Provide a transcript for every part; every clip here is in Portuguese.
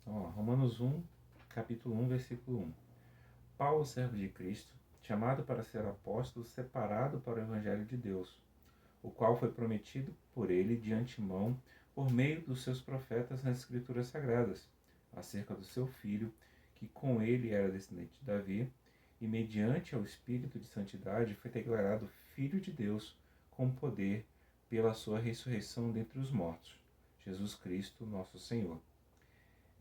Então, Romanos 1, capítulo 1, versículo 1. Paulo, servo de Cristo, chamado para ser apóstolo, separado para o Evangelho de Deus, o qual foi prometido por ele de antemão por meio dos seus profetas nas Escrituras Sagradas, acerca do seu Filho, que com ele era descendente de Davi, e mediante ao Espírito de Santidade foi declarado Filho de Deus, com poder, pela sua ressurreição dentre os mortos, Jesus Cristo, nosso Senhor.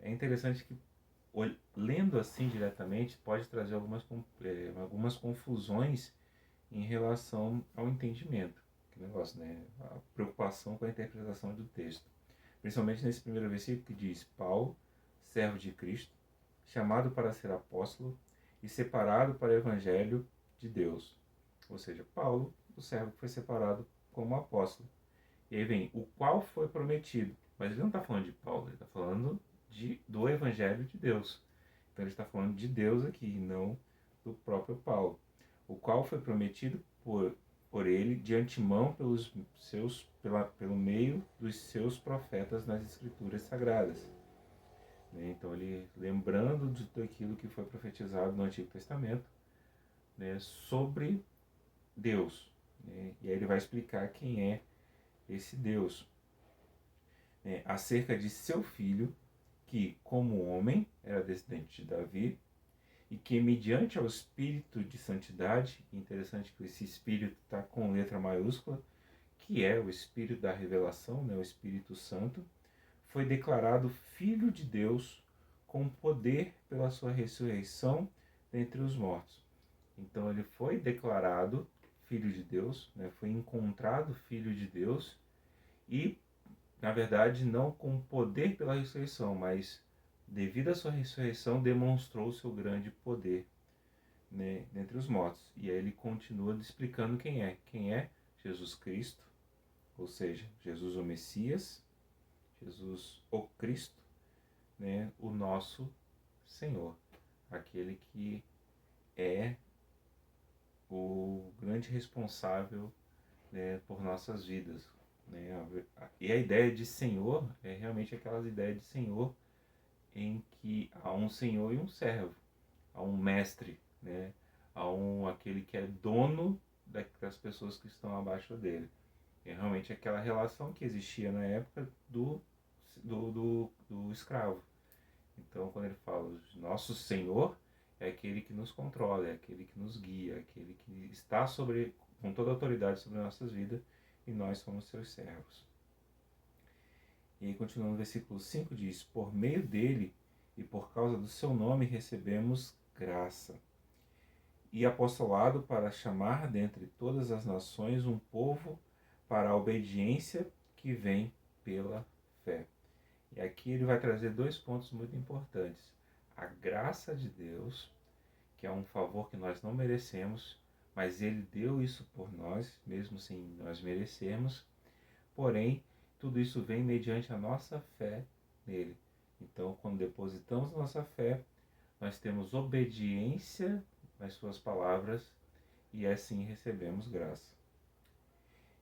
É interessante que, lendo assim diretamente, pode trazer algumas confusões em relação ao entendimento. Que negócio, né? A preocupação com a interpretação do texto. Principalmente nesse primeiro versículo que diz: Paulo, servo de Cristo, chamado para ser apóstolo e separado para o Evangelho de Deus. Ou seja, Paulo, o servo que foi separado como apóstolo. E aí vem, o qual foi prometido. Mas ele não está falando de Paulo, ele está falando do Evangelho de Deus. Então ele está falando de Deus aqui, e não do próprio Paulo. O qual foi prometido por ele de antemão pelo meio dos seus profetas nas Escrituras Sagradas. Então ele, lembrando de tudo aquilo que foi profetizado no Antigo Testamento, né, sobre Deus. Né, e aí ele vai explicar quem é esse Deus. Acerca de seu filho, que, como homem, era descendente de Davi, e que, mediante ao Espírito de Santidade, interessante que esse Espírito está com letra maiúscula, que é o Espírito da revelação, né, o Espírito Santo, foi declarado Filho de Deus com poder pela sua ressurreição dentre os mortos. Então ele foi declarado Filho de Deus, né, foi encontrado Filho de Deus e, na verdade, não com poder pela ressurreição, mas devido à sua ressurreição demonstrou o seu grande poder, né, dentre os mortos. E aí ele continua explicando quem é. Quem é? Jesus Cristo, ou seja, Jesus o Messias, Jesus o Cristo, né, o nosso Senhor, aquele que é o grande responsável, né, por nossas vidas. Né? E a ideia de Senhor é realmente aquelas ideias de Senhor em que há um Senhor e um servo, há um mestre, né? Há aquele que é dono das pessoas que estão abaixo dele. É realmente aquela relação que existia na época do escravo. Então, quando ele fala nosso Senhor, é aquele que nos controla, é aquele que nos guia, é aquele que está com toda a autoridade sobre nossas vidas, e nós somos seus servos. E aí, continuando no versículo 5, diz: por meio dele e por causa do seu nome recebemos graça e apostolado para chamar dentre todas as nações um povo para a obediência que vem pela fé. E aqui ele vai trazer dois pontos muito importantes. A graça de Deus, que é um favor que nós não merecemos, mas ele deu isso por nós, mesmo sem nós merecermos. Porém, tudo isso vem mediante a nossa fé nele. Então, quando depositamos nossa fé, nós temos obediência nas suas palavras e assim recebemos graça.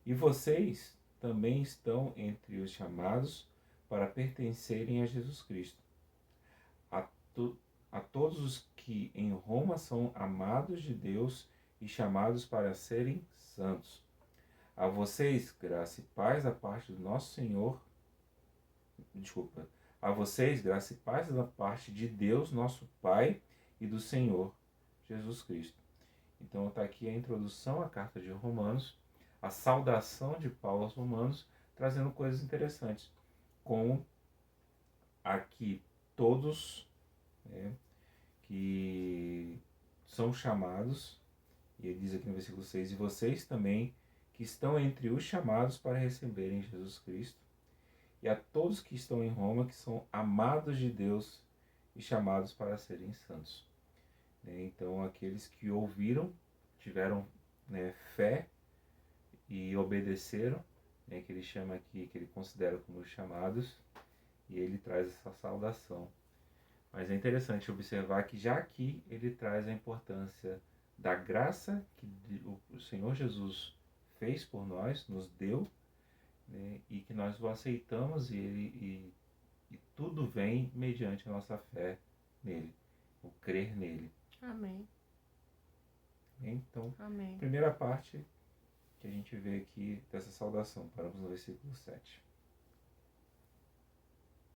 E vocês também estão entre os chamados para pertencerem a Jesus Cristo. A todos os que em Roma são amados de Deus e chamados para serem santos. A vocês, graça e paz da parte do nosso Senhor. A vocês, graça e paz da parte de Deus, nosso Pai, e do Senhor Jesus Cristo. Então está aqui a introdução à carta de Romanos, a saudação de Paulo aos Romanos, trazendo coisas interessantes, como aqui todos, né, que são chamados, e ele diz aqui no versículo 6, e vocês também que estão entre os chamados para receberem Jesus Cristo, e a todos que estão em Roma, que são amados de Deus e chamados para serem santos. Então, aqueles que ouviram, tiveram, né, fé e obedeceram, né, que ele chama aqui, que ele considera como chamados, e ele traz essa saudação. Mas é interessante observar que já aqui ele traz a importância da graça que o Senhor Jesus fez por nós, nos deu, né, e que nós o aceitamos e E tudo vem mediante a nossa fé nele, o crer nele. Amém. Então, Amém. primeira parte que a gente vê aqui dessa saudação, paramos no versículo 7.